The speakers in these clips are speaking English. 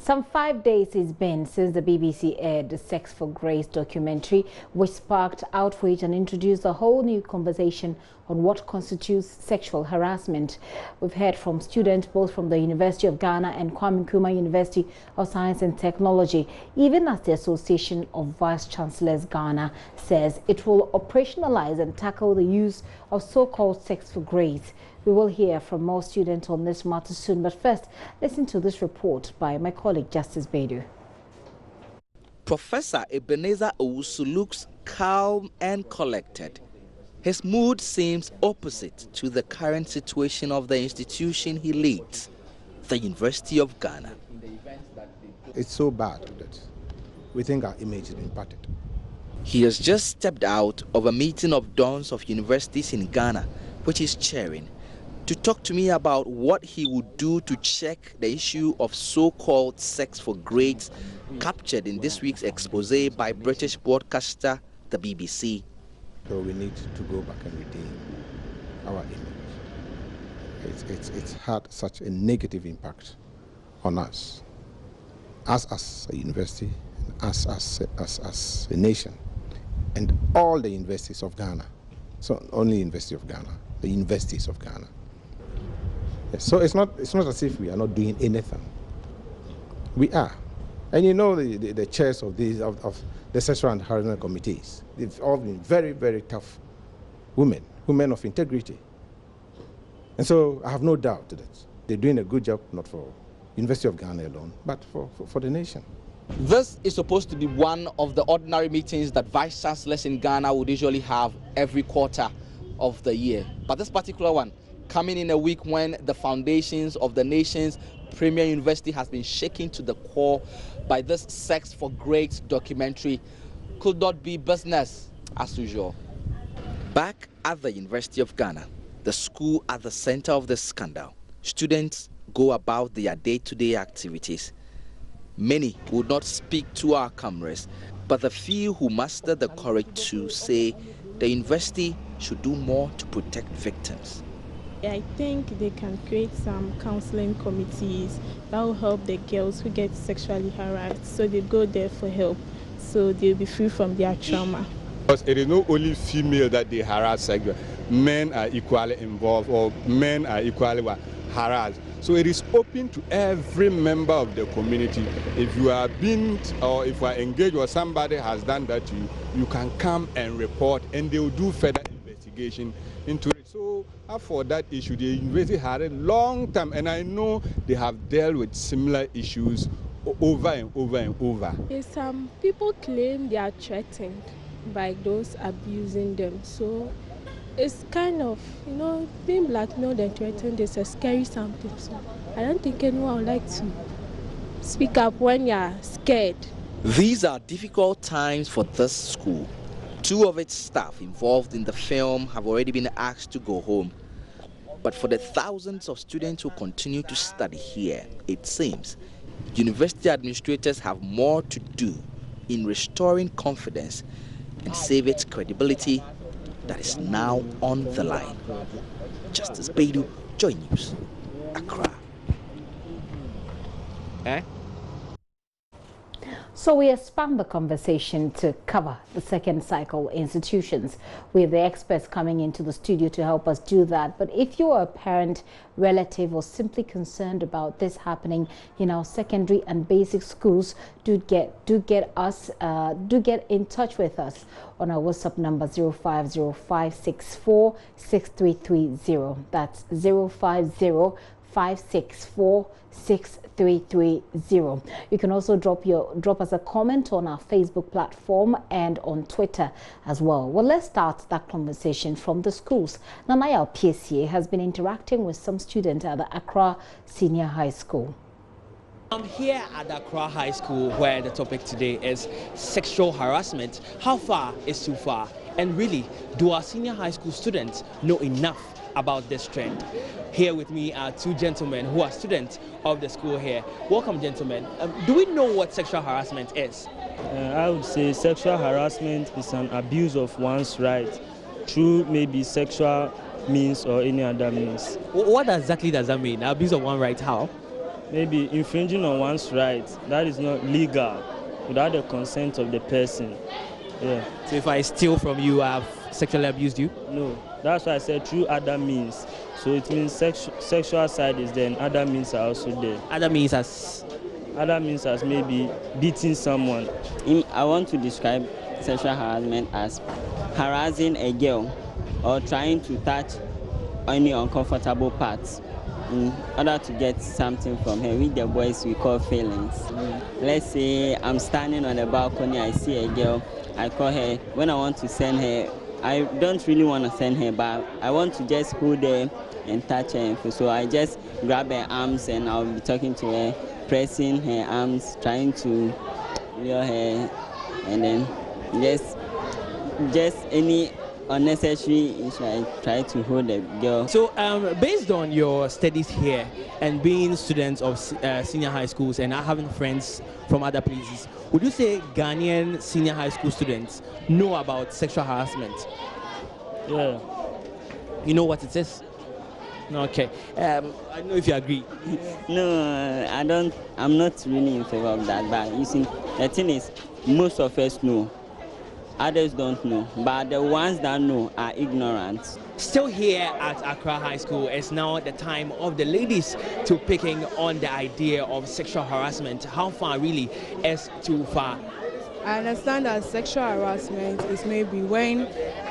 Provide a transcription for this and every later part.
Some 5 days it's been since the BBC aired the Sex for Grace documentary, which sparked outrage and introduced a whole new conversation on what constitutes sexual harassment. We've heard from students both from the University of Ghana and Kwame Nkrumah University of Science and Technology, even as the Association of Vice Chancellors Ghana says it will operationalize and tackle the use of so-called Sex for Grace. We will hear from more students on this matter soon, but first, listen to this report by my colleague Justice Bedu. Professor Ebenezer Owusu looks calm and collected. His mood seems opposite to the current situation of the institution he leads, the University of Ghana. It's so bad that we think our image is impacted. He has just stepped out of a meeting of dons of universities in Ghana, which he's chairing, to talk to me about what he would do to check the issue of so-called sex for grades captured in this week's expose by British broadcaster the BBC. So we need to go back and redeem our image. It's had such a negative impact on us as a university, as a nation, and all the universities of Ghana. So only University of Ghana, the universities of Ghana. Yes, so it's not as if we are not doing anything. We are. And you know the chairs of the sexual and harassment committees, they've all been very, very tough women of integrity. And so I have no doubt that they're doing a good job, not for University of Ghana alone, but for the nation. This is supposed to be one of the ordinary meetings that vice chancellors in Ghana would usually have every quarter of the year. But this particular one, coming in a week when the foundations of the nation's premier university has been shaken to the core by this Sex for Grades documentary, could not be business as usual. Back at the University of Ghana, the school at the center of the scandal, students go about their day-to-day activities. Many would not speak to our cameras, but the few who muster the courage to say the university should do more to protect victims. I think they can create some counseling committees that will help the girls who get sexually harassed, so they go there for help, so they'll be free from their trauma. Because it is not only female that they harass sexually, men are equally involved, or men are equally harassed. So it is open to every member of the community. If you are being, or if you are engaged, or somebody has done that to you, you can come and report, and they will do further investigation into it. So for that issue, the university had a long time, and I know they have dealt with similar issues over and over and over. Yes, people claim they are threatened by those abusing them. So it's kind of, being blackmailed and threatened is a scary something. So I don't think anyone would like to speak up when you're scared. These are difficult times for this school. 2 of its staff involved in the film have already been asked to go home. But for the thousands of students who continue to study here, it seems university administrators have more to do in restoring confidence and save its credibility that is now on the line. Justice Bedu, JoyNews, Accra. So we expand the conversation to cover the second cycle institutions. We have the experts coming into the studio to help us do that. But if you are a parent, relative, or simply concerned about this happening in our secondary and basic schools, do get in touch with us on our WhatsApp number 050-564-6330. That's 050-564-6330. You can also drop us a comment on our Facebook platform and on Twitter as well. Well, let's start that conversation from the schools. Nanaya PSA has been interacting with some students at the Accra Senior High School. I'm here at the Accra High School, where the topic today is sexual harassment. How far is too far? And really, do our senior high school students know enough about this trend? Here with me are 2 gentlemen who are students of the school here. Welcome, gentlemen. Do we know what sexual harassment is? I would say sexual harassment is an abuse of one's right through maybe sexual means or any other means. What exactly does that mean? Abuse of one right, how? maybe infringing on one's rights, that is not legal without the consent of the person. Yeah. So if I steal from you, I've sexually abused you? No, that's why I said through other means. So it means sexual side is there and other means are also there. Other means as? Other means as maybe beating someone. I want to describe sexual harassment as harassing a girl or trying to touch any uncomfortable parts in order to get something from her. With the boys, we call feelings. Let's say I'm standing on the balcony, I see a girl, I call her. When I want to send her, I don't really want to send her, but I want to just hold her and touch her. So I just grab her arms and I'll be talking to her, pressing her arms, trying to lure her, and then just any unnecessary issue, I try to hold the girl. So based on your studies here and being students of senior high schools and not having friends from other places, would you say Ghanaian senior high school students know about sexual harassment? Yeah. You know what it is? Okay. I don't know if you agree. No, I don't. I'm not really in favor of that. But you see, the thing is, most of us know. Others don't know, but the ones that know are ignorant. Still here at Accra High School, it's now the time of the ladies to picking on the idea of sexual harassment. How far really is too far? I understand that sexual harassment is maybe when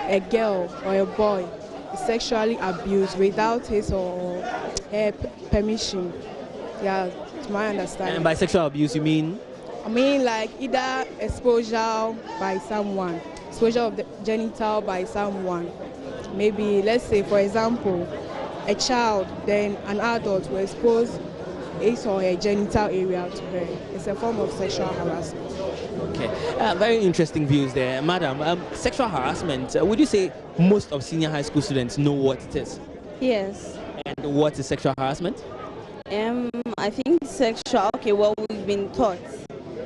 a girl or a boy is sexually abused without his or her permission. Yeah, to my understanding. And by sexual abuse, you mean? I mean, like either exposure by someone, exposure of the genital by someone. Maybe, let's say, for example, a child, then an adult will expose his or her genital area to her. It's a form of sexual harassment. Okay, very interesting views there. Madam, sexual harassment, would you say most of senior high school students know what it is? Yes. And what is sexual harassment? I think sexual, okay, well, we've been taught.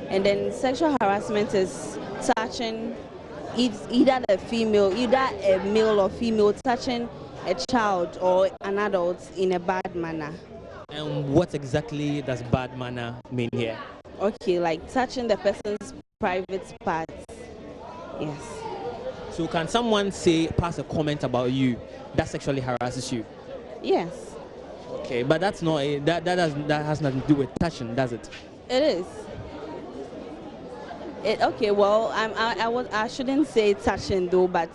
And then sexual harassment is touching either a male or female touching a child or an adult in a bad manner. And what exactly does bad manner mean here? Okay, like touching the person's private parts. Yes. So can someone pass a comment about you that sexually harasses you? Yes. Okay, but that's not that has nothing to do with touching, does it? It is. Okay, well, I shouldn't say touching though, but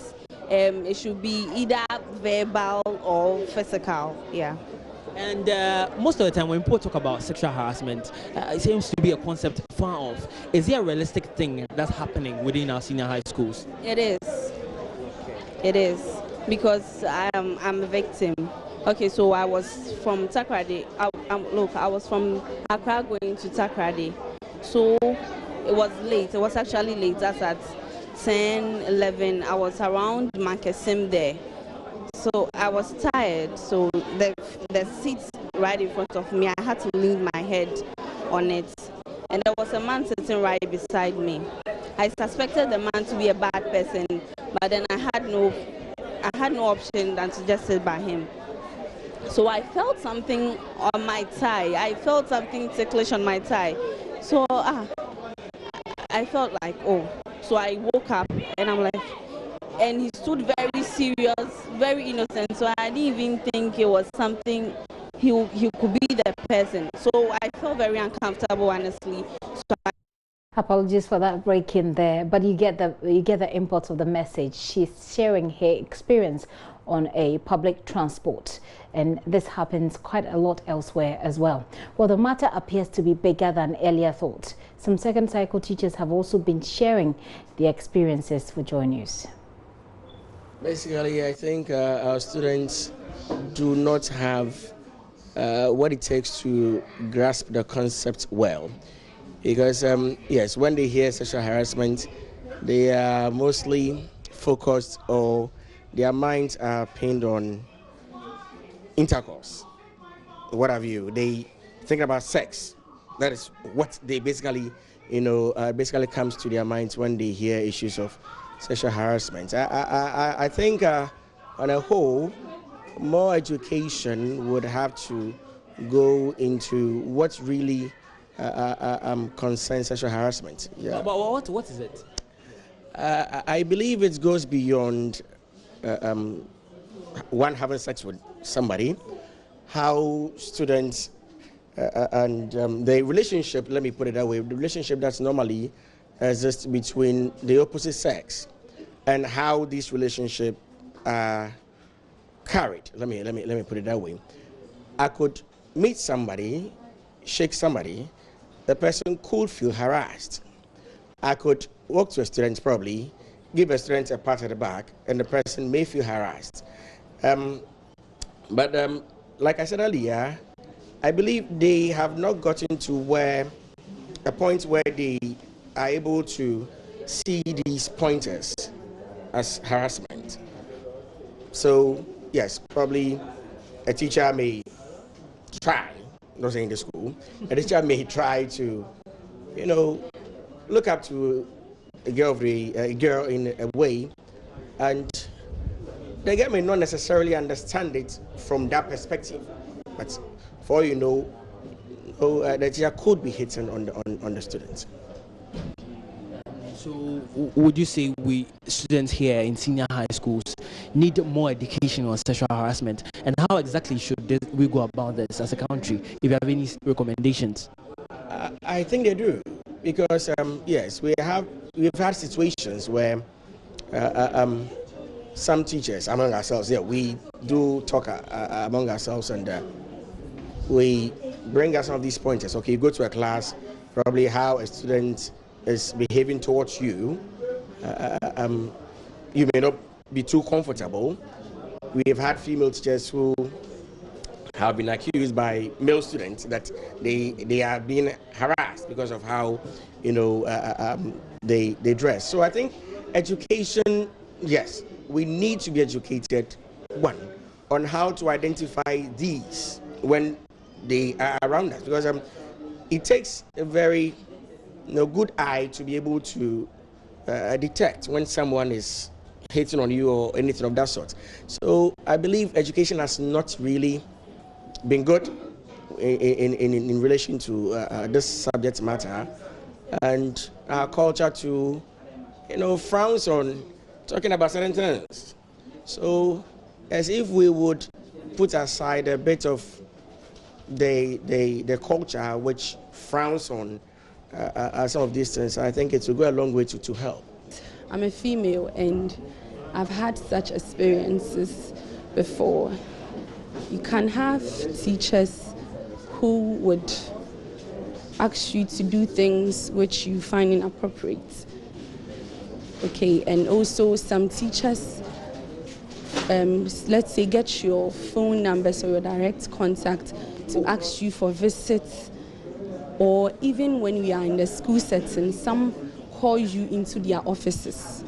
it should be either verbal or physical. Yeah. And most of the time when people talk about sexual harassment, it seems to be a concept far off. Is there a realistic thing that's happening within our senior high schools? It is. It is, because I'm a victim. Okay, so I was from Takrady. I was from Accra going to Takrady. So it was late. It was actually late. That's at 10, 11. I was around Mankesim there. So I was tired. So the seat right in front of me, I had to lean my head on it. And there was a man sitting right beside me. I suspected the man to be a bad person, but then I had no option than to just sit by him. So I felt something on my thigh. I felt something ticklish on my thigh. So I felt like, oh. So I woke up and I'm like, and he stood very serious, very innocent. So I didn't even think it was something he could be the person. So I felt very uncomfortable, honestly. So Apologies for that break in there, but you get the import of the message. She's sharing her experience on a public transport, and this happens quite a lot elsewhere as well. Well, the matter appears to be bigger than earlier thought. Some second cycle teachers have also been sharing their experiences for JoyNews. Basically, I think our students do not have what it takes to grasp the concept well. Because, yes, when they hear sexual harassment, they are mostly focused, or their minds are pinned on intercourse, what have you. They think about sex. That is what they basically, basically comes to their minds when they hear issues of sexual harassment. I think, on a whole, more education would have to go into what really concerns sexual harassment. Yeah. But what is it? I believe it goes beyond one having sex with somebody, how students and the relationship, let me put it that way, the relationship that's normally exists between the opposite sex and how these relationships are carried. Let me put it that way. I could meet somebody, shake somebody, the person could feel harassed. I could walk to a student, probably give a student a pat at the back, and the person may feel harassed. But like I said earlier, I believe they have not gotten to a point where they are able to see these pointers as harassment. So yes, probably a teacher may try, not saying the school, a teacher may try to, look up to a girl in a way, and the girl may not necessarily understand it from that perspective. But for all you know, the teacher could be hitting on the students. So would you say we students here in senior high schools need more education on sexual harassment? And how exactly should we go about this as a country? If you have any recommendations? I think they do, because yes, we've had situations where some teachers among ourselves, we do talk among ourselves, and we bring us some of these pointers. Okay, you go to a class, probably how a student is behaving towards you. You may not be too comfortable. We've had female teachers who have been accused by male students that they are being harassed because of how they dress. So I think education, yes, we need to be educated, one, on how to identify these when they are around us, because it takes a very good eye to be able to detect when someone is hating on you or anything of that sort. So I believe education has not really been good in relation to this subject matter, and our culture to frowns on talking about certain things. So as if we would put aside a bit of the culture which frowns on some of these things, I think it will go a long way to help. I'm a female, and I've had such experiences before. You can have teachers who would ask you to do things which you find inappropriate. Okay, and also some teachers, let's say, get your phone numbers or your direct contact to ask you for visits, or even when we are in the school setting, some call you into their offices,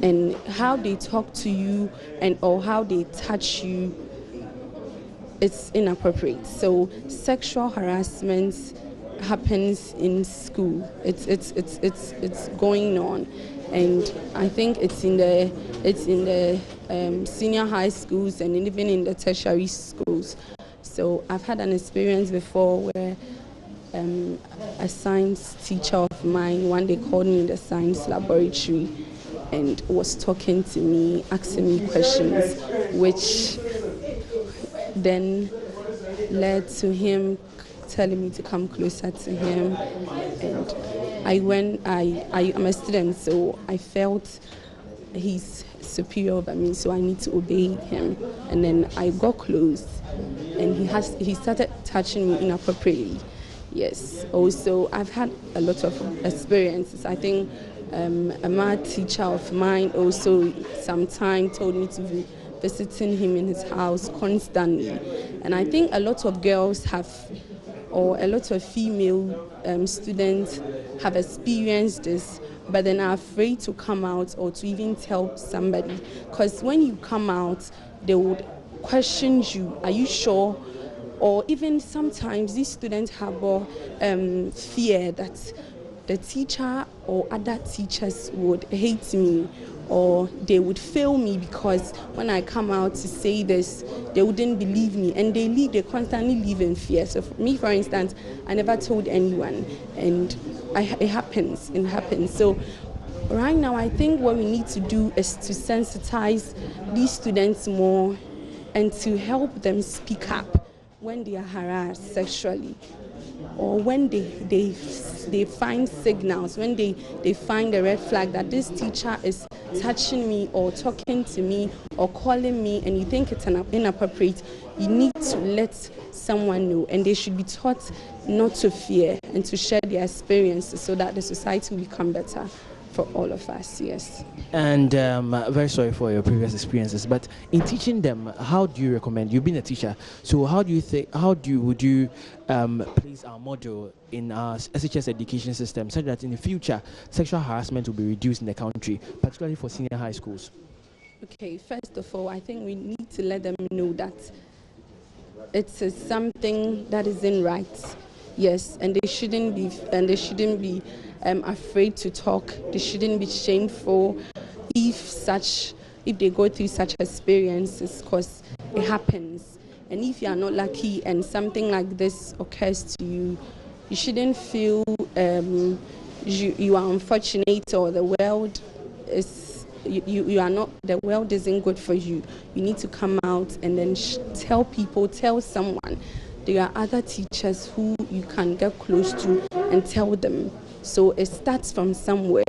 and how they talk to you or how they touch you, it's inappropriate. So sexual harassment happens in school. It's going on, and I think it's in the senior high schools and even in the tertiary schools. So I've had an experience before where a science teacher of mine one day called me in the science laboratory and was talking to me, asking me questions, which then led to him telling me to come closer to him. And I am a student, so I felt he's superior over me, so I need to obey him. And then I got close, and he started touching me inappropriately. Yes. Also, I've had a lot of experiences. I think a math teacher of mine also sometime told me to be visiting him in his house constantly. And I think a lot of girls have, or a lot of female students have experienced this, but then are afraid to come out or to even tell somebody. Because when you come out, they would question you, are you sure? Or even sometimes these students harbor fear that the teacher or other teachers would hate me or they would fail me because when I come out to say this, they wouldn't believe me, and they constantly live in fear. So for me, for instance, I never told anyone, and it happens. So right now, I think what we need to do is to sensitize these students more and to help them speak up when they are harassed sexually, or when they find signals, when they find a red flag that this teacher is touching me or talking to me or calling me, and you think it's inappropriate, you need to let someone know, and they should be taught not to fear and to share their experiences so that the society will become better for all of us. Yes. And very sorry for your previous experiences, but in teaching them, how do you recommend? You've been a teacher, so would you place our model in our SHS education system so that in the future sexual harassment will be reduced in the country, particularly for senior high schools? Okay, first of all, I think we need to let them know that it's something that isn't right. Yes, and they shouldn't be afraid to talk. They shouldn't be shameful if they go through such experiences, because it happens. And if you are not lucky and something like this occurs to you, you shouldn't feel you are unfortunate, or the world is you are not. The world isn't good for you. You need to come out and then tell someone. There are other teachers who you can get close to and tell them. So it starts from somewhere.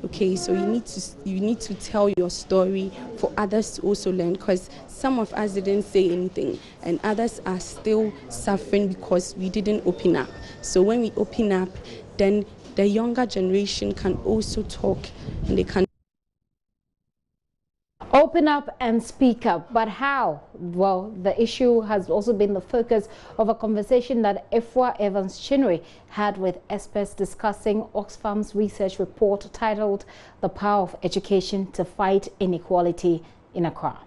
Okay, so you need to tell your story for others to also learn, because some of us didn't say anything and others are still suffering because we didn't open up. So when we open up, then the younger generation can also talk, and they can open up and speak up. But how? Well, the issue has also been the focus of a conversation that Efwa Evans Chinwe had with experts discussing Oxfam's research report titled "The Power of Education to Fight Inequality in Accra."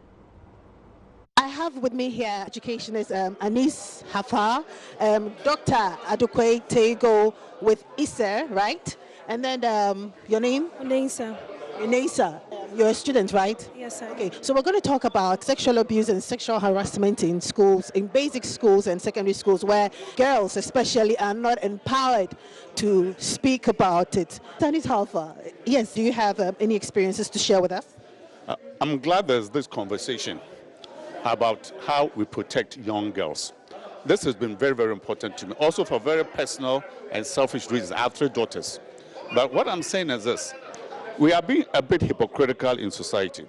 I have with me here educationist Anis Hafar, Dr. Adokwe Tego with ISER, right? And then your name? Unesa. Unesa. You're a student, right? Yes, sir. Okay, so we're going to talk about sexual abuse and sexual harassment in schools, in basic schools and secondary schools, where girls especially are not empowered to speak about it. Anis Hafar, yes, do you have any experiences to share with us? I'm glad there's this conversation about how we protect young girls. This has been very, very important to me, also for very personal and selfish reasons. I have 3 daughters. But what I'm saying is this: we are being a bit hypocritical in society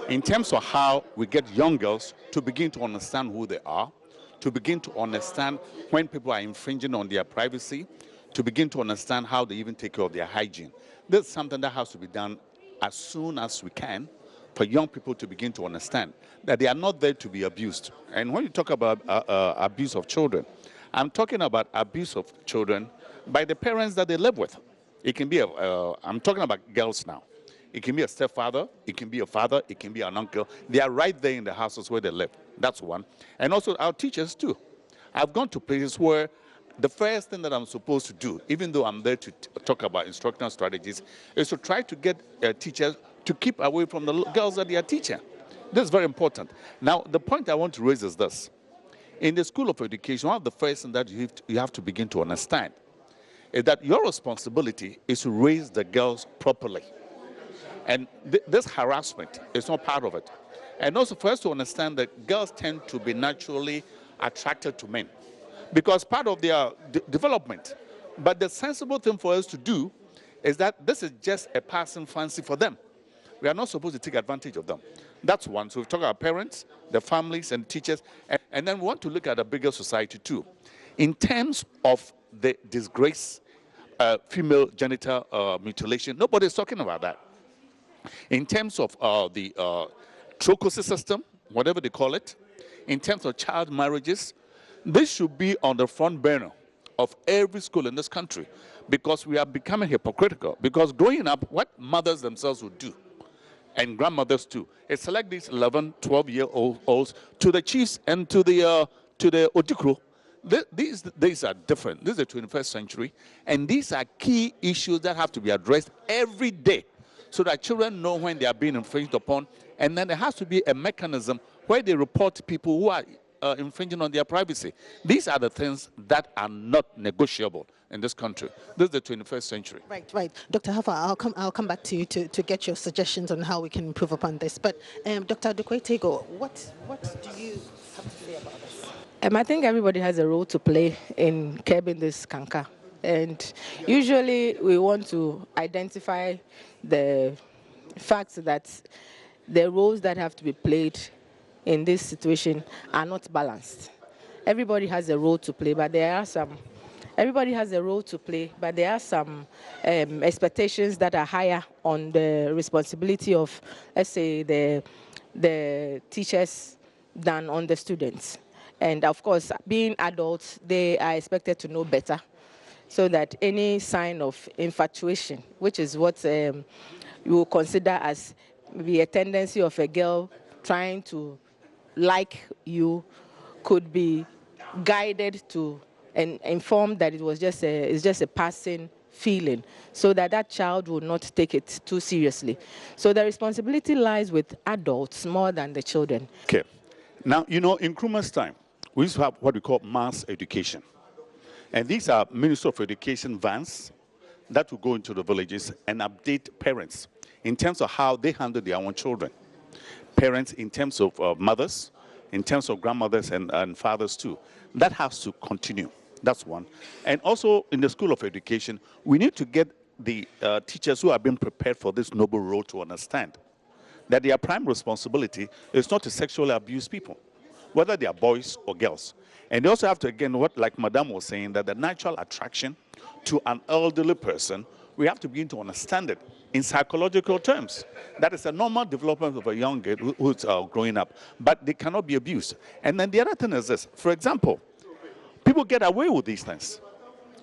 in terms of how we get young girls to begin to understand who they are, to begin to understand when people are infringing on their privacy, to begin to understand how they even take care of their hygiene. This is something that has to be done as soon as we can, for young people to begin to understand that they are not there to be abused. And when you talk about abuse of children, I'm talking about abuse of children by the parents that they live with. It can be I'm talking about girls now. It can be a stepfather, it can be a father, it can be an uncle. They are right there in the houses where they live. That's one. And also our teachers too. I've gone to places where the first thing that I'm supposed to do, even though I'm there to talk about instructional strategies, is to try to get teachers to keep away from the girls that they are teaching. This is very important. Now, the point I want to raise is this. In the School of Education, one of the first things that you have to begin to understand is that your responsibility is to raise the girls properly. And this harassment is not part of it. And also for us to understand that girls tend to be naturally attracted to men because part of their development. But the sensible thing for us to do is that this is just a passing fancy for them. We are not supposed to take advantage of them. That's one. So we talk about parents, the families, and teachers. And then we want to look at a bigger society too. In terms of the disgrace, female genital mutilation, nobody's talking about that. In terms of the trochosis system, whatever they call it, in terms of child marriages, this should be on the front burner of every school in this country because we are becoming hypocritical. Because growing up, what mothers themselves would do, and grandmothers too, is select these 11, 12-year-olds to the chiefs and to the Odikro. These are different. This is the 21st century, and these are key issues that have to be addressed every day so that children know when they are being infringed upon. And then there has to be a mechanism where they report people who are infringing on their privacy. These are the things that are not negotiable in this country. This is the 21st century. Right, right. Dr. Hafa, I'll come back to you to get your suggestions on how we can improve upon this. But Dr. Adukwetego, what do you have to say about this? I think everybody has a role to play in curbing this canker. And usually we want to identify the facts that the roles that have to be played in this situation are not balanced. Everybody has a role to play, but there are some. Everybody has a role to play, but there are some expectations that are higher on the responsibility of, let's say, the teachers than on the students. And of course, being adults, they are expected to know better, so that any sign of infatuation, which is what you will consider as maybe a tendency of a girl trying to like you, could be guided to and informed that it was just a passing feeling, so that that child will not take it too seriously. So the responsibility lies with adults more than the children. Okay. Now, you know, in Nkrumah's time, we used to have what we call mass education. And these are Ministry of Education vans that will go into the villages and update parents in terms of how they handle their own children. Parents in terms of mothers, in terms of grandmothers and fathers too. That has to continue. That's one. And also in the School of Education, we need to get the teachers who have been prepared for this noble role to understand that their prime responsibility is not to sexually abuse people, whether they are boys or girls. And they also have to, again, like Madame was saying, that the natural attraction to an elderly person, we have to begin to understand it in psychological terms. That is a normal development of a young girl who's growing up, but they cannot be abused. And then the other thing is this. For example, people get away with these things,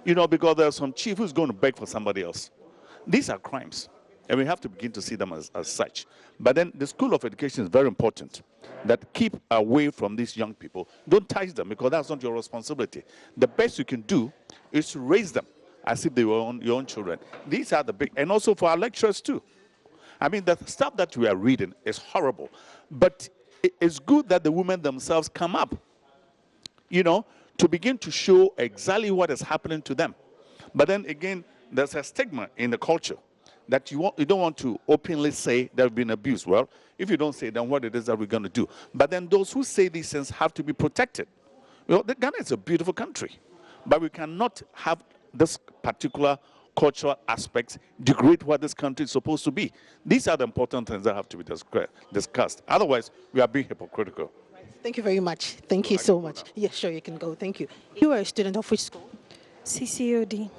you know, because there's some chief who's going to beg for somebody else. These are crimes, and we have to begin to see them as such. But then the School of Education is very important, that keep away from these young people. Don't touch them, because that's not your responsibility. The best you can do is to raise them as if they were your own children. These are the big, and also for our lecturers too. I mean, the stuff that we are reading is horrible, but it's good that the women themselves come up, you know, to begin to show exactly what is happening to them. But then again, there's a stigma in the culture that you don't want to openly say they've been abused. Well, if you don't say, then what it is that we're going to do? But then those who say these things have to be protected. You know, Ghana is a beautiful country, but we cannot have this particular cultural aspects degrade what this country is supposed to be. These are the important things that have to be discussed. Otherwise, we are being hypocritical. Thank you very much. Thank you so much. Yes, sure, you can go. Thank you. You are a student of which school? CCOD,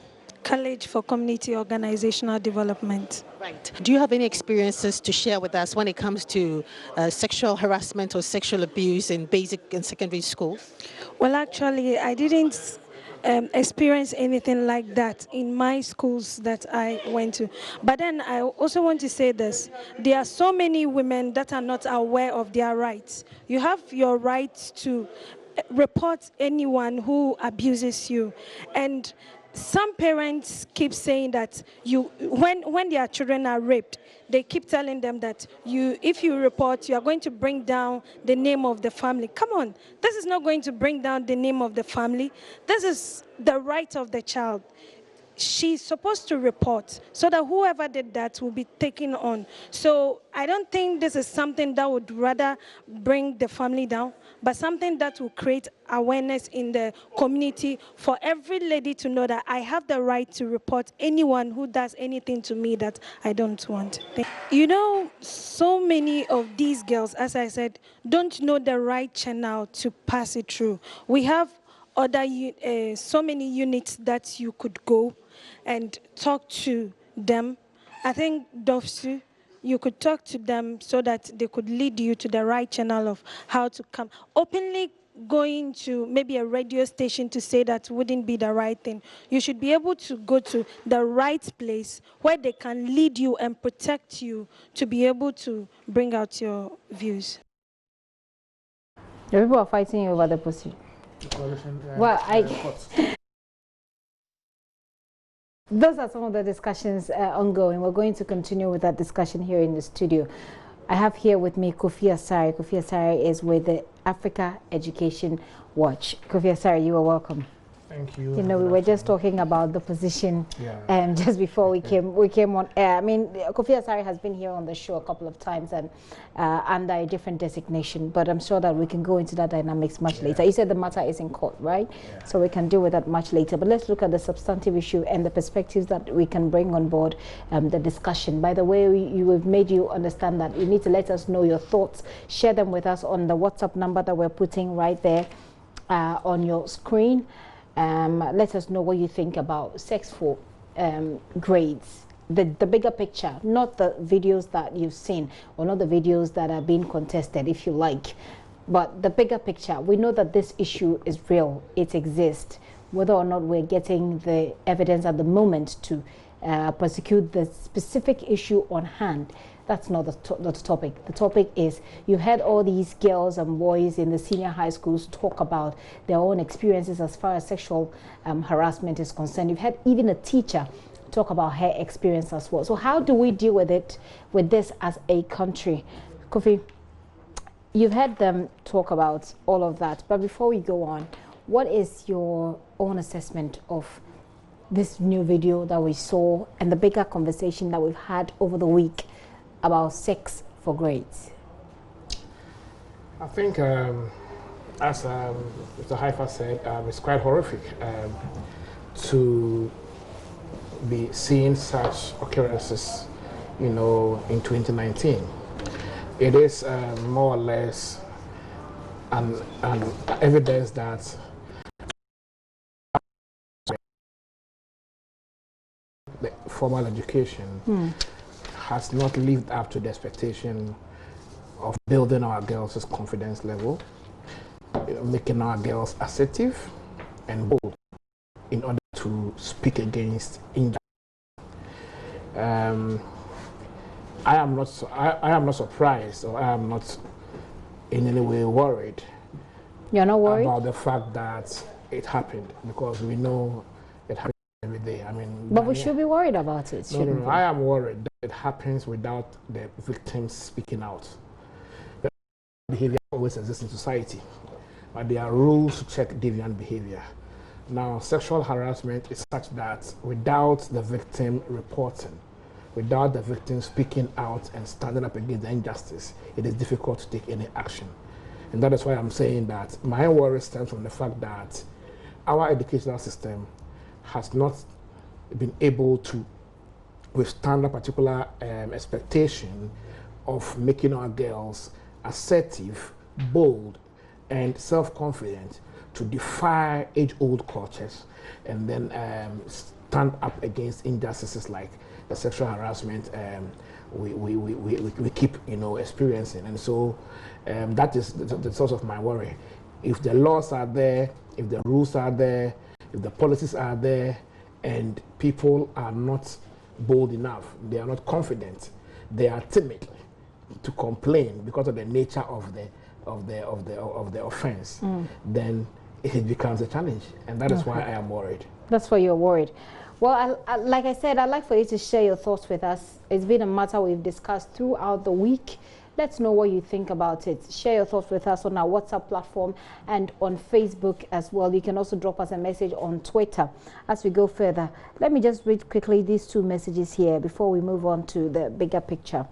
College for Community Organizational Development. Right. Do you have any experiences to share with us when it comes to sexual harassment or sexual abuse in basic and secondary schools? Well, actually, I didn't experience anything like that in my schools that I went to. But then I also want to say this. There are so many women that are not aware of their rights. You have your right to report anyone who abuses you. And some parents keep saying that when their children are raped, they keep telling them that if you report, you are going to bring down the name of the family. Come on, this is not going to bring down the name of the family. This is the right of the child. She's supposed to report so that whoever did that will be taken on. So I don't think this is something that would rather bring the family down, but something that will create awareness in the community for every lady to know that I have the right to report anyone who does anything to me that I don't want. You know, so many of these girls, as I said, don't know the right channel to pass it through. We have so many units that you could go and talk to them. I think Dovsu, you could talk to them so that they could lead you to the right channel of how to come. Openly going to maybe a radio station to say that wouldn't be the right thing. You should be able to go to the right place where they can lead you and protect you to be able to bring out your views. The people are fighting over the position. Well, Those are some of the discussions ongoing. We're going to continue with that discussion here in the studio. I have here with me Kofi Asare. Kofi Asare is with the Africa Education Watch. Kofi Asare, you are welcome. Thank you. You know, we were just talking about the position just before we came on air. I mean, Kofi Asare has been here on the show a couple of times and under a different designation, but I'm sure that we can go into that dynamics much later. You said the matter is in court, right? So we can deal with that much later. But let's look at the substantive issue and the perspectives that we can bring on board the discussion. By the way, we've made you understand that you need to let us know your thoughts. Share them with us on the WhatsApp number that we're putting right there on your screen. Let us know what you think about sex for grades, the bigger picture, not the videos that you've seen or not the videos that are being contested, if you like, but the bigger picture. We know that this issue is real, it exists. Whether or not we're getting the evidence at the moment to prosecute the specific issue on hand, that's not the topic. The topic is, you had all these girls and boys in the senior high schools talk about their own experiences as far as sexual harassment is concerned. You've had even a teacher talk about her experience as well. So how do we deal with this as a country? Kofi, you've had them talk about all of that, but before we go on, what is your own assessment of this new video that we saw and the bigger conversation that we've had over the week about sex for grades? I think, as Mr. Haifa said, it's quite horrific to be seeing such occurrences, you know, in 2019. It is more or less an evidence that the formal education has not lived up to the expectation of building our girls' confidence level, making our girls assertive and bold in order to speak against injustice. I am not surprised, or I am not in any way worried. You're not worried about the fact that it happened, because we know it happens every day. I mean, but we should be worried about it. No, I am worried that it happens without the victims speaking out. The behavior always exists in society, but there are rules to check deviant behavior. Now, sexual harassment is such that without the victim reporting, without the victim speaking out and standing up against the injustice, it is difficult to take any action. And that is why I'm saying that my worry stems from the fact that our educational system has not been able to withstand a particular expectation of making our girls assertive, bold, and self-confident to defy age-old cultures and then stand up against injustices like the sexual harassment we keep, you know, experiencing. And so that is the source of my worry. If the laws are there, if the rules are there, if the policies are there, and people are not bold enough, they are not confident, they are timid to complain because of the nature of the offense, then it becomes a challenge, and that is why I am worried. That's why you're worried. Well, like I said, I'd like for you to share your thoughts with us. It's been a matter we've discussed throughout the week. Let's know what you think about it. Share your thoughts with us on our WhatsApp platform and on Facebook as well. You can also drop us a message on Twitter. As we go further, let me just read quickly these two messages here before we move on to the bigger picture.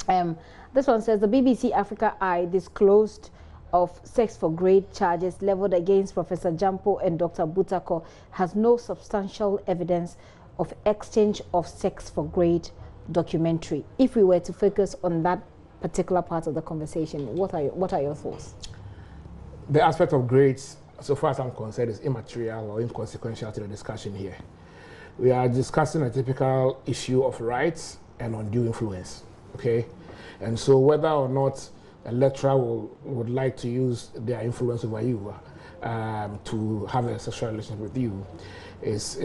This one says, the BBC Africa Eye disclosed of sex for grade charges leveled against Professor Jampo and Dr. Butako has no substantial evidence of exchange of sex for grade documentary. If we were to focus on that particular part of the conversation, what are your thoughts? The aspect of grades, so far as I'm concerned, is immaterial or inconsequential to the discussion here. We are discussing a typical issue of rights and undue influence, okay? And so whether or not a lecturer would like to use their influence over you to have a sexual relationship with you is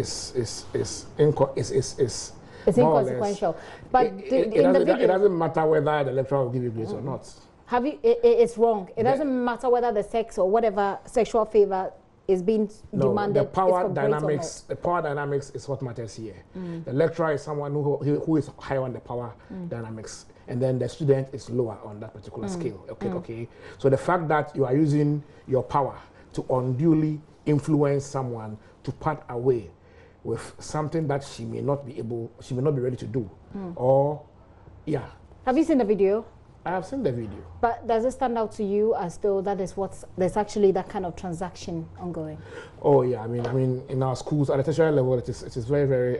inconsequential. But it doesn't matter whether the lecturer will give you grades or not. It's wrong. It doesn't matter whether the sex or whatever sexual favor is being demanded. The power is for grades or dynamics. not? The power dynamics is what matters here. The lecturer is someone who is higher on the power dynamics, and then the student is lower on that particular scale. Okay. So the fact that you are using your power to unduly influence someone to part away with something that she may not be ready to do, or yeah. Have you seen the video? I have seen the video. But does it stand out to you as though that is there's actually that kind of transaction ongoing? Oh yeah, I mean, in our schools at the tertiary level, it is very, very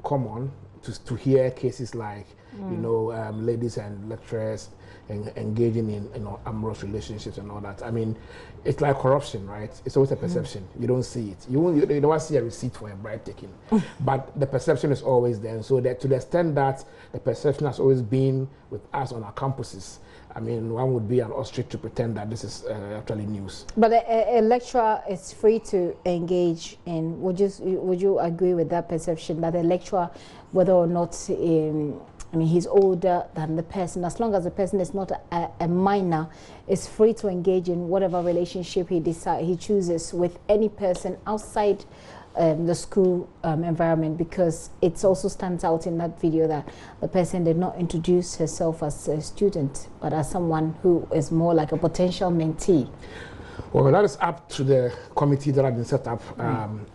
common to hear cases like ladies and lecturers engaging in amorous relationships and all that. I mean, it's like corruption, right? It's always a perception. You don't see it. You don't see a receipt for a bribe taking, but the perception is always there. And so that to the extent that the perception has always been with us on our campuses, I mean, one would be an ostrich to pretend that this is actually news. But a lecturer is free to engage in. Would you agree with that perception that a lecturer, whether or not he's older than the person, as long as the person is not a minor, is free to engage in whatever relationship he chooses with any person outside the school environment, because it also stands out in that video that the person did not introduce herself as a student, but as someone who is more like a potential mentee. Well, that is up to the committee that have been set up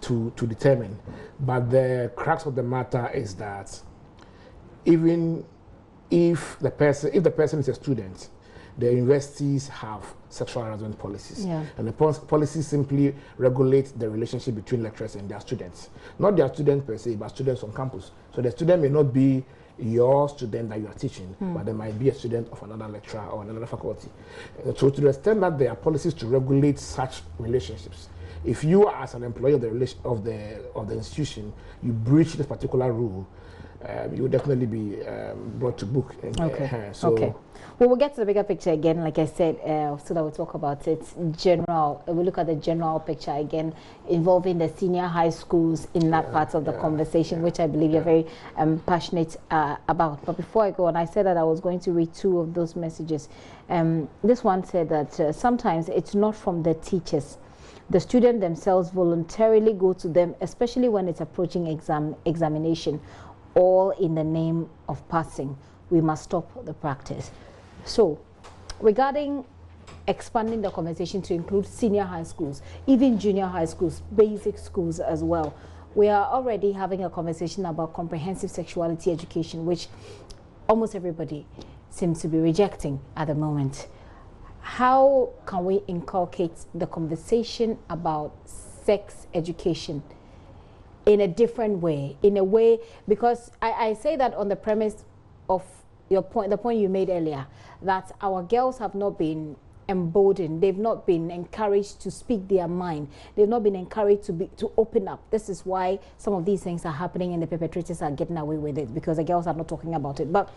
to determine. But the crux of the matter is that even if the person is a student, the universities have sexual harassment policies. And the policies simply regulate the relationship between lecturers and their students. Not their students per se, but students on campus. So the student may not be your student that you are teaching, but there might be a student of another lecturer or another faculty. So to the extent that there are policies to regulate such relationships, if you as an employee of the institution, you breach this particular rule, you will definitely be brought to book. Okay. Well, we'll get to the bigger picture again, like I said, so that we'll talk about it general. We'll look at the general picture again, involving the senior high schools in that part of the conversation, which I believe you're very passionate about. But before I go on, I said that I was going to read two of those messages. This one said that sometimes it's not from the teachers. The students themselves voluntarily go to them, especially when it's approaching examination, all in the name of passing. We must stop the practice. So, regarding expanding the conversation to include senior high schools, even junior high schools, basic schools as well, we are already having a conversation about comprehensive sexuality education, which almost everybody seems to be rejecting at the moment. How can we inculcate the conversation about sex education in a different way, in a way, because I say that on the premise of your point, the point you made earlier, that our girls have not been emboldened, they've not been encouraged to speak their mind, they've not been encouraged to open up. This is why some of these things are happening and the perpetrators are getting away with it, because the girls are not talking about it. But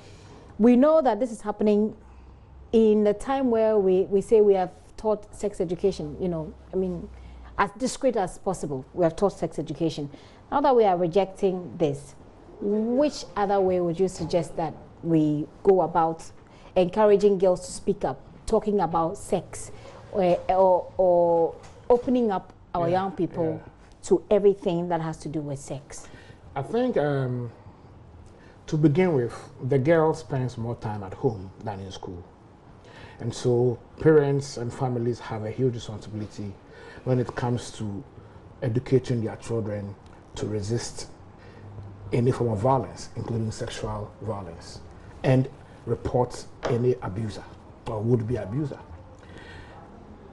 we know that this is happening in the time where we say we have taught sex education, as discreet as possible. We have taught sex education. Now that we are rejecting this, which other way would you suggest that we go about encouraging girls to speak up, talking about sex, or opening up our young people to everything that has to do with sex? I think to begin with, the girl spends more time at home than in school. And so parents and families have a huge responsibility when it comes to educating their children to resist any form of violence, including sexual violence, and report any abuser or would-be abuser.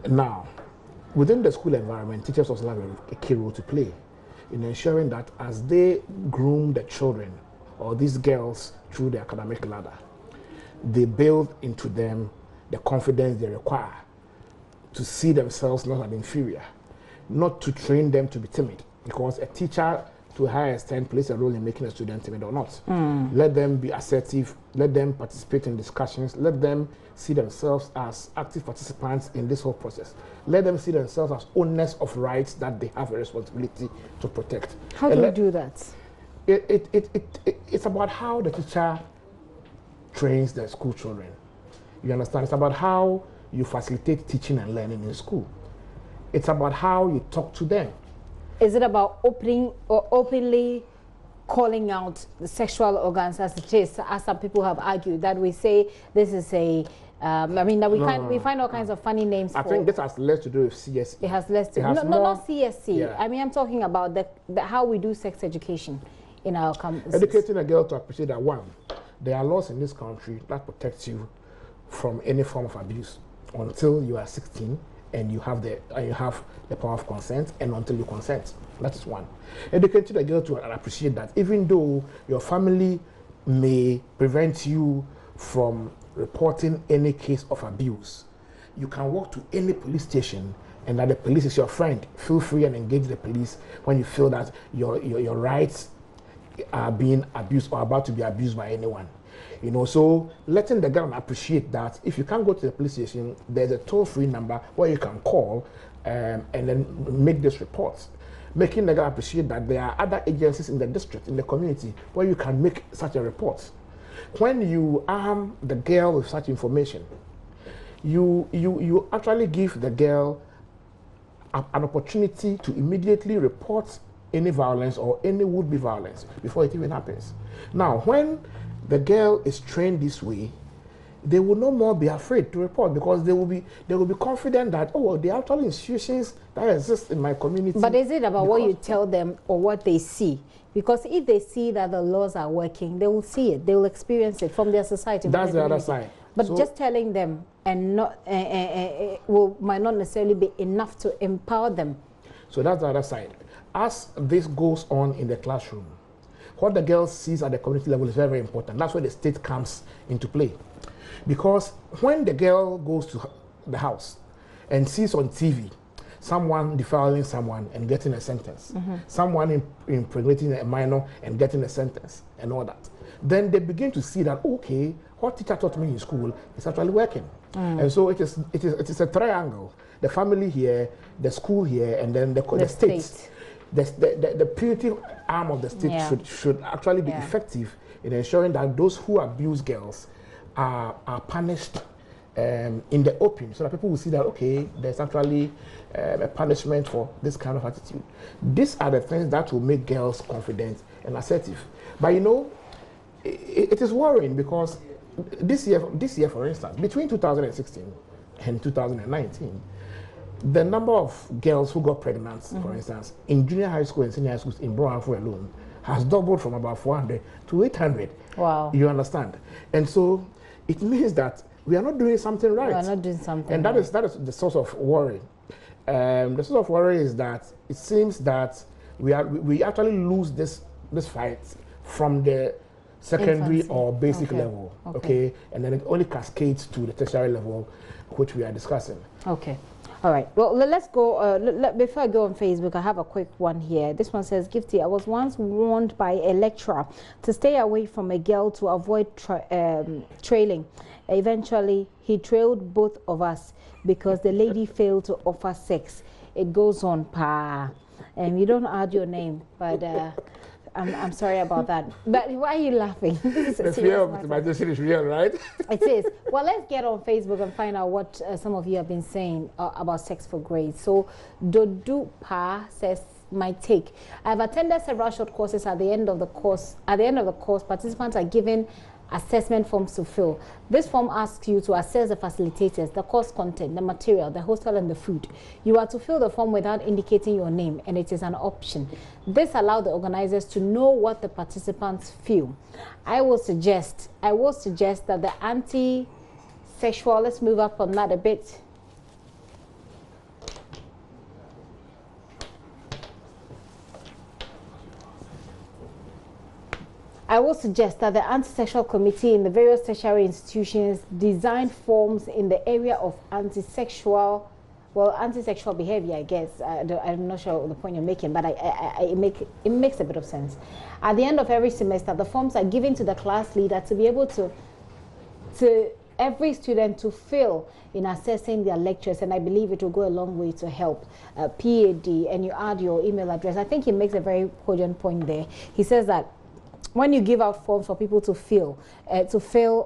Now, within the school environment, teachers also have a key role to play in ensuring that as they groom the children or these girls through the academic ladder, they build into them the confidence they require to see themselves not as inferior, not to train them to be timid, because a teacher to a higher extent plays a role in making a student timid or not. Let them be assertive, let them participate in discussions, let them see themselves as active participants in this whole process. Let them see themselves as owners of rights that they have a responsibility to protect. How do you do that? It's about how the teacher trains the school children. You understand? It's about how you facilitate teaching and learning in school. It's about how you talk to them. Is it about opening or openly calling out the sexual organs as it is, as some people have argued, that we say this is a, I mean, that we find all kinds of funny names I think this has less to do with CSE. It has less to do, not CSE. Yeah. I mean, I'm talking about the how we do sex education in our campuses. Educating a girl to appreciate that, one, there are laws in this country that protect you from any form of abuse until you are 16 and you have the power of consent, and until you consent. That is one. Educating a girl to appreciate that even though your family may prevent you from reporting any case of abuse, you can walk to any police station and that the police is your friend. Feel free and engage the police when you feel that your rights are being abused or about to be abused by anyone. You know, so letting the girl appreciate that if you can't go to the police station, there's a toll-free number where you can call and then make this report. Making the girl appreciate that there are other agencies in the district, in the community, where you can make such a report. When you arm the girl with such information, you actually give the girl an opportunity to immediately report any violence or any would-be violence before it even happens. Now, when the girl is trained this way, they will no more be afraid to report, because they will be confident that, oh, there are actually institutions that exist in my community. But is it about what you tell them or what they see? Because if they see that the laws are working, they will see it, they will experience it from their society. That's the other side. But so, just telling them and not might not necessarily be enough to empower them. So that's the other side. As this goes on in the classroom, what the girl sees at the community level is very, very important. That's where the state comes into play. Because when the girl goes to the house and sees on TV someone defiling someone and getting a sentence, someone impregnating a minor and getting a sentence and all that, then they begin to see that, okay, what teacher taught me in school is actually working. And so it is a triangle. The family here, the school here, and then the state. The punitive arm of the state should actually be effective in ensuring that those who abuse girls are punished in the open, so that people will see that, okay, there's actually a punishment for this kind of attitude. These are the things that will make girls confident and assertive. But you know, it is worrying, because this year, for instance, between 2016 and 2019, the number of girls who got pregnant, for instance, in junior high school and senior high schools in Brownford alone has doubled from about 400 to 800. Wow. You understand? And so it means that we are not doing something right. We are not doing something and that is the source of worry. The source of worry is that it seems that we actually lose this fight from the secondary or basic level, okay? And then it only cascades to the tertiary level, which we are discussing. Okay. All right. Well, let's go. Before I go on Facebook, I have a quick one here. This one says, Gifty, I was once warned by a lecturer to stay away from a girl to avoid trailing. Eventually, he trailed both of us because the lady failed to offer sex. It goes on, pa. You don't add your name, but I'm sorry about that. But why are you laughing? This is the fear of victimization is real, right? It is. Well, let's get on Facebook and find out what some of you have been saying about sex for grades. So, Dodu Pa says, my take. I've attended several short courses. At the end of the course, participants are given assessment forms to fill. This form asks you to assess the facilitators, the course content, the material, the hostel, and the food. You are to fill the form without indicating your name, and it is an option. This allows the organizers to know what the participants feel. I will suggest that the anti-sexual, let's move up on that a bit. I will suggest that the anti-sexual committee in the various tertiary institutions design forms in the area of anti-sexual behavior, I guess. I'm not sure the point you're making, but it makes a bit of sense. At the end of every semester, the forms are given to the class leader to be able to every student to fill in assessing their lectures, and I believe it will go a long way to help PAD, and you add your email address. I think he makes a very cogent point there. He says that when you give out forms for people to fill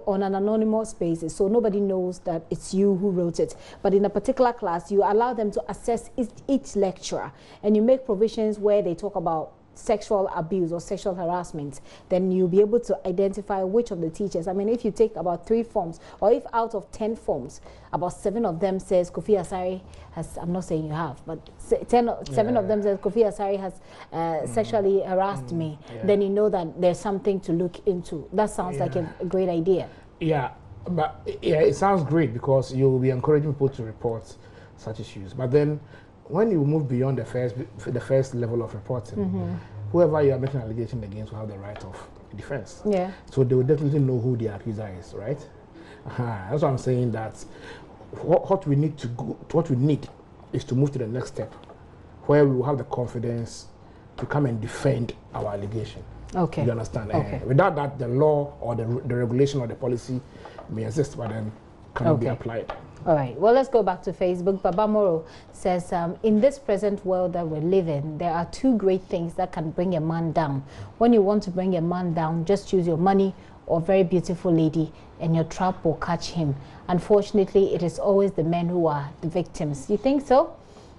on an anonymous basis, so nobody knows that it's you who wrote it, but in a particular class, you allow them to assess each lecturer, and you make provisions where they talk about sexual abuse or sexual harassment, then you'll be able to identify which of the teachers. I mean, if you take about 3 forms, or if out of 10 forms, about 7 of them says Kofi Asare has, I'm not saying you have, but 7 of them says Kofi Asare has sexually harassed me, then you know that there's something to look into. That sounds like a great idea. Yeah, but it sounds great because you'll be encouraging people to report such issues. But then when you move beyond the first level of reporting, whoever you are making an allegation against will have the right of defense. Yeah. So they will definitely know who the accuser is, right? That's why I'm saying that what we need is to move to the next step, where we will have the confidence to come and defend our allegation. Okay. You understand? Okay. Without that, the law or the regulation or the policy may exist, but then cannot be applied. All right, well, let's go back to Facebook. Baba Moro says, in this present world that we live in, there are 2 great things that can bring a man down. When you want to bring a man down, just use your money or very beautiful lady, and your trap will catch him. Unfortunately, it is always the men who are the victims. You think so?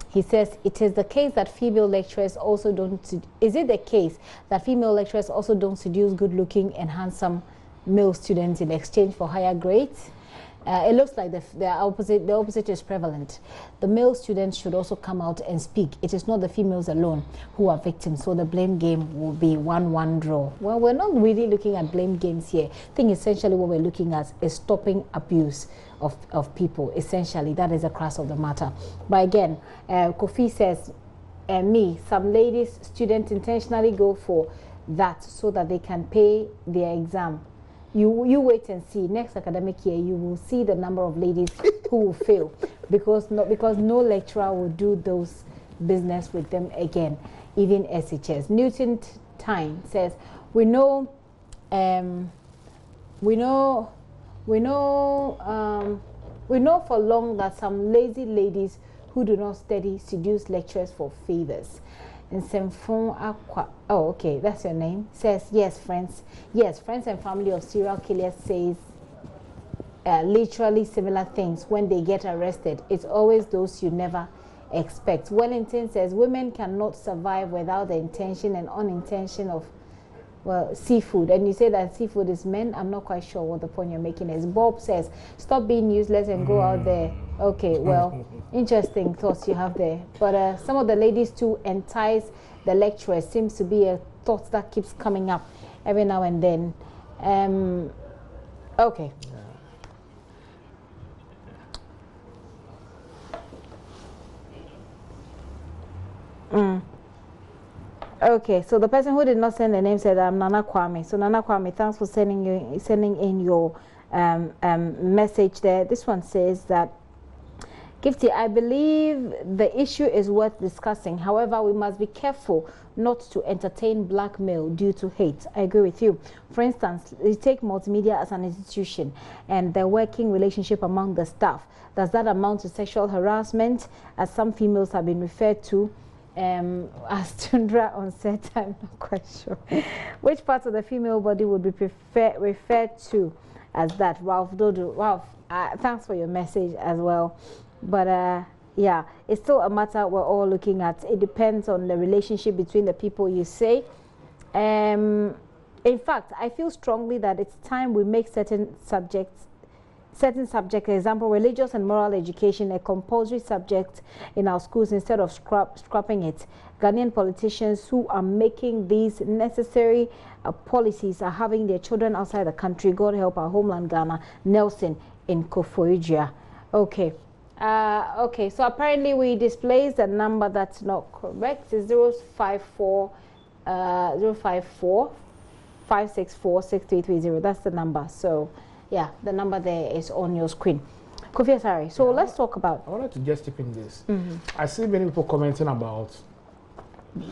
He says, it is the case that female lecturers also don't... Is it the case that female lecturers also don't seduce good-looking and handsome male students in exchange for higher grades? It looks like the opposite is prevalent. The male students should also come out and speak. It is not the females alone who are victims, so the blame game will be 1-1 draw. Well, we're not really looking at blame games here. I think essentially what we're looking at is stopping abuse of people. Essentially, that is the crux of the matter. But again, Kofi says, some ladies, students intentionally go for that so that they can pay their exam. You wait and see. Next academic year, you will see the number of ladies who will fail because no lecturer will do those business with them again, even SHS. Newton Tyne says, we know for long that some lazy ladies who do not study seduce lecturers for favors. And Semfon Aqua, oh, okay, that's your name, says, yes, friends and family of serial killers says literally similar things when they get arrested. It's always those you never expect. Wellington says, women cannot survive without the intention and unintention of, well, seafood. And you say that seafood is men. I'm not quite sure what the point you're making is. Bob says, stop being useless and go out there. Okay, well, interesting thoughts you have there. But some of the ladies to entice the lecturers seems to be a thought that keeps coming up every now and then. Okay. Okay, so the person who did not send the name said, I'm Nana Kwame. So Nana Kwame, thanks for sending in your message there. This one says that, Gifty, I believe the issue is worth discussing. However, we must be careful not to entertain blackmail due to hate. I agree with you. For instance, you take multimedia as an institution and the working relationship among the staff. Does that amount to sexual harassment, as some females have been referred to? As Tundra on set, I'm not quite sure. Which parts of the female body would be referred to as that? Ralph Dodo. Ralph, thanks for your message as well. But yeah, it's still a matter we're all looking at. It depends on the relationship between the people you say. In fact, I feel strongly that it's time we make certain subjects, example, religious and moral education, a compulsory subject in our schools instead of scrapping it. Ghanaian politicians who are making these necessary policies are having their children outside the country. God help our homeland, Ghana. Nelson in Koforidua. Okay. Okay, so apparently we displaced a number that's not correct. It's 054 564 6330. That's the number. So yeah, the number there is on your screen. Kofi Asare, so let's talk about... I wanted to just chip in this. I see many people commenting about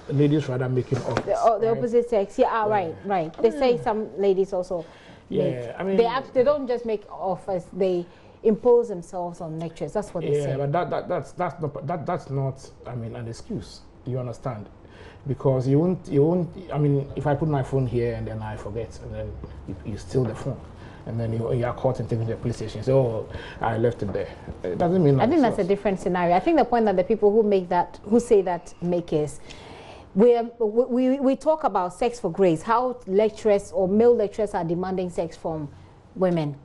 ladies rather making offers. The opposite sex, yeah, right. They say some ladies also I mean... They don't just make offers, they impose themselves on lecturers. That's what they say. Yeah, but that's not, I mean, an excuse. You understand? Because you won't. I mean, if I put my phone here and then I forget, and then you steal the phone, and then you are caught and taken to the police station. So, oh, I left it there. It doesn't mean. I think that's a different scenario. I think the point that the people who say that make is, we talk about sex for grace, how lecturers or male lecturers are demanding sex from women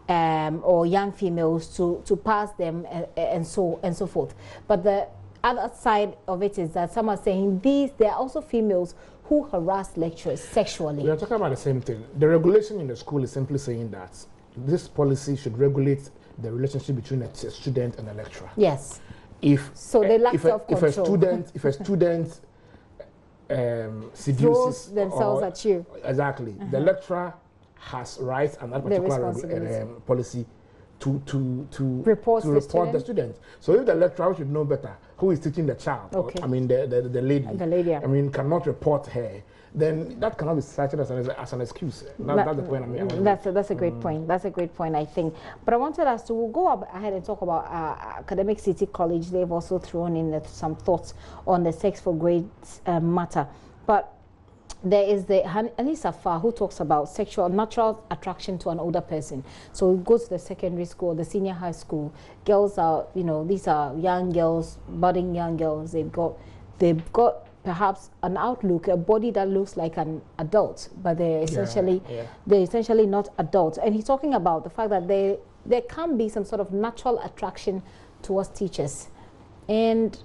or young females to pass them and so forth. But the other side of it is that some are saying there are also females who harass lecturers sexually. We are talking about the same thing. The regulation in the school is simply saying that this policy should regulate the relationship between a student and a lecturer. Yes. If a student seduces themselves at you, exactly, the lecturer has rights and that particular policy to report the student. So if the lecturer should know better who is teaching the child, okay, or, I mean the lady, I mean, cannot report her, then that cannot be cited as an excuse. That's the point I'm making. That's a great point. That's a great point, I think. But I wanted us to go ahead and talk about Academic City College. They've also thrown in some thoughts on the sex for grades matter. But there is the Anissa Far who talks about natural attraction to an older person. So we go to the secondary school, the senior high school. Girls are, these are young girls, budding young girls. They've got perhaps an outlook, a body that looks like an adult, but they're essentially not adults. And he's talking about the fact that there can be some sort of natural attraction towards teachers. And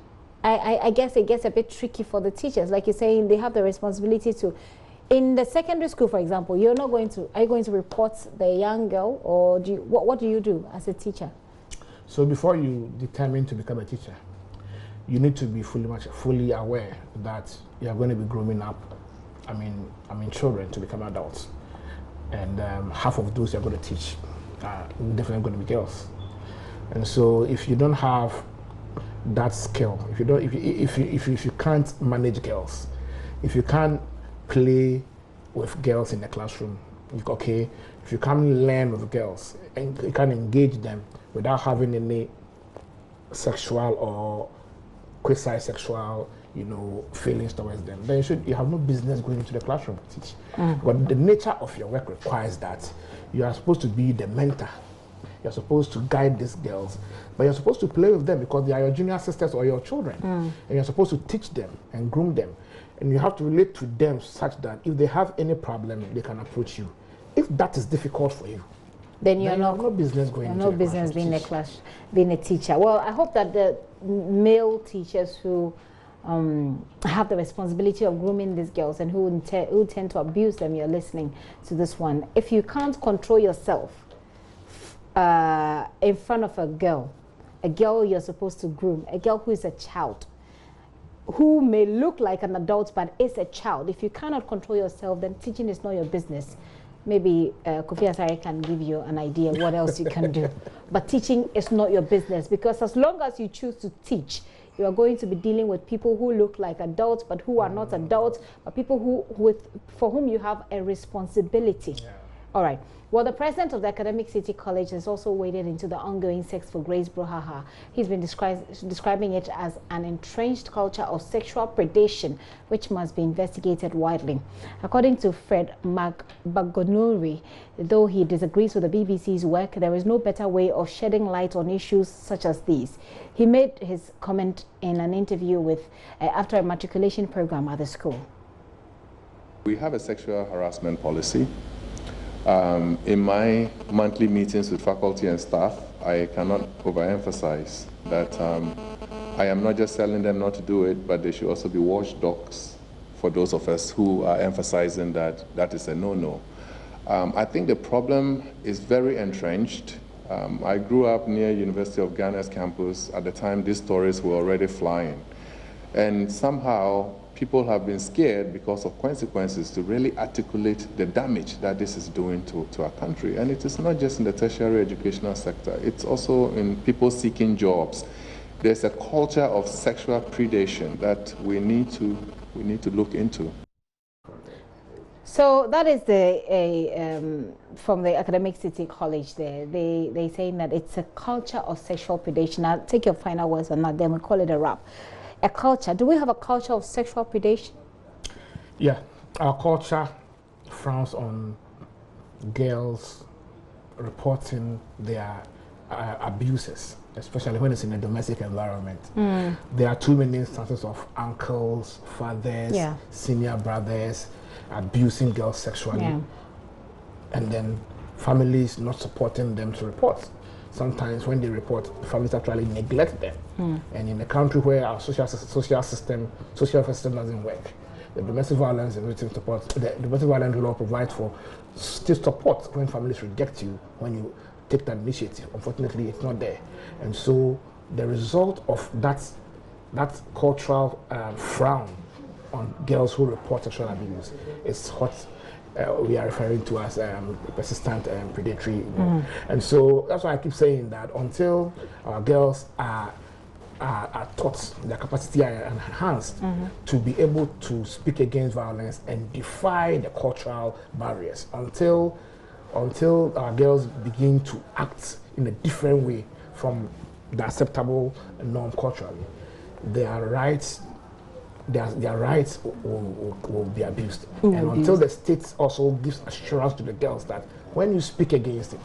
I guess it gets a bit tricky for the teachers. Like you're saying, they have the responsibility to, in the secondary school, for example, are you going to report the young girl, or what do you do as a teacher? So before you determine to become a teacher, you need to be fully aware that you are going to be grooming up, I mean children to become adults. And half of those you're going to teach are definitely going to be girls. And so if you don't have that skill, if you can't manage girls, if you can't play with girls in the classroom, if you can't learn with girls and you can't engage them without having any sexual or quasi-sexual feelings towards them, then you have no business going into the classroom to teach. But the nature of your work requires that you are supposed to be the mentor. You're supposed to guide these girls, but you're supposed to play with them because they are your junior sisters or your children. And you're supposed to teach them and groom them. And you have to relate to them such that if they have any problem, they can approach you. If that is difficult for you, then you have no business going into the classroom. Being a teacher. Well, I hope that the male teachers who have the responsibility of grooming these girls and who tend to abuse them, you're listening to this one. If you can't control yourself in front of a girl you're supposed to groom, a girl who is a child, who may look like an adult but is a child, if you cannot control yourself, then teaching is not your business. Maybe Kofi Asare can give you an idea what else you can do. But teaching is not your business, because as long as you choose to teach, you are going to be dealing with people who look like adults but who are not adults, but people for whom you have a responsibility. All right. Well, the president of the Academic City College has also waded into the ongoing sex for grace brouhaha. He's been describing it as an entrenched culture of sexual predation, which must be investigated widely. According to Fred Magbagonuri, though he disagrees with the BBC's work, there is no better way of shedding light on issues such as these. He made his comment in an interview with after a matriculation program at the school. We have a sexual harassment policy. In my monthly meetings with faculty and staff, I cannot overemphasize that I am not just telling them not to do it, but they should also be watchdogs for those of us who are emphasizing that that is a no-no. I think the problem is very entrenched. I grew up near University of Ghana's campus. At the time, these stories were already flying. And somehow, people have been scared because of consequences to really articulate the damage that this is doing to our country. And it is not just in the tertiary educational sector, it's also in people seeking jobs. There's a culture of sexual predation that we need to look into. So that is from the Academic City College there. They saying that it's a culture of sexual predation. I'll take your final words on that, then we'll call it a wrap. a culture. Do we have a culture of sexual predation? Yeah, our culture frowns on girls reporting their abuses, especially when it's in a domestic environment. There are too many instances of uncles, fathers, senior brothers abusing girls sexually, and then families not supporting them to report. Sometimes when they report, families actually neglect them. And in a country where our social system doesn't work, the domestic violence and victim support, the domestic violence law provides for still support when families reject you when you take that initiative. Unfortunately, it's not there. And so the result of that cultural frown on girls who report sexual abuse is what we are referring to as persistent predatory. And so that's why I keep saying that until our girls are taught, their capacity are enhanced to be able to speak against violence and defy the cultural barriers, until our girls begin to act in a different way from the acceptable norm culturally, their rights will be abused. And until the state also gives assurance to the girls that when you speak against it,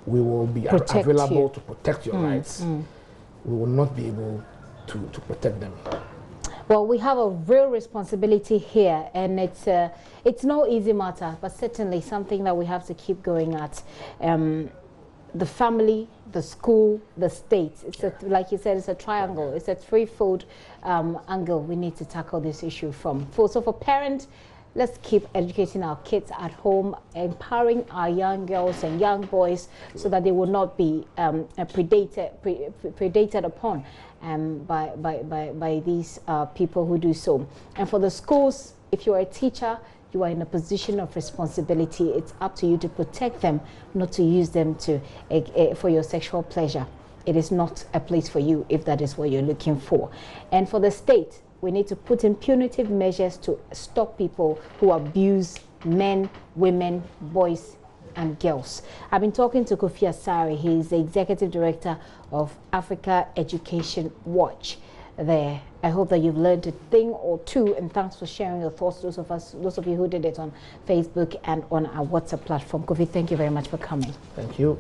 we will be available to protect your rights, we will not be able to protect them. Well, we have a real responsibility here, and it's no easy matter, but certainly something that we have to keep going at. The family, the school, the state. It's like you said, it's a triangle. It's a threefold angle we need to tackle this issue from. So for parents, let's keep educating our kids at home, empowering our young girls and young boys so that they will not be predated upon by these people who do so. And for the schools, if you are a teacher, you are in a position of responsibility. It's up to you to protect them, not to use them for your sexual pleasure. It is not a place for you if that is what you're looking for. And for the state, we need to put in punitive measures to stop people who abuse men, women, boys, and girls. I've been talking to Kofi Asare. He's the Executive Director of Africa Education Watch there. I hope that you've learned a thing or two, and thanks for sharing your thoughts, those of you who did it on Facebook and on our WhatsApp platform. Kofi, thank you very much for coming. Thank you.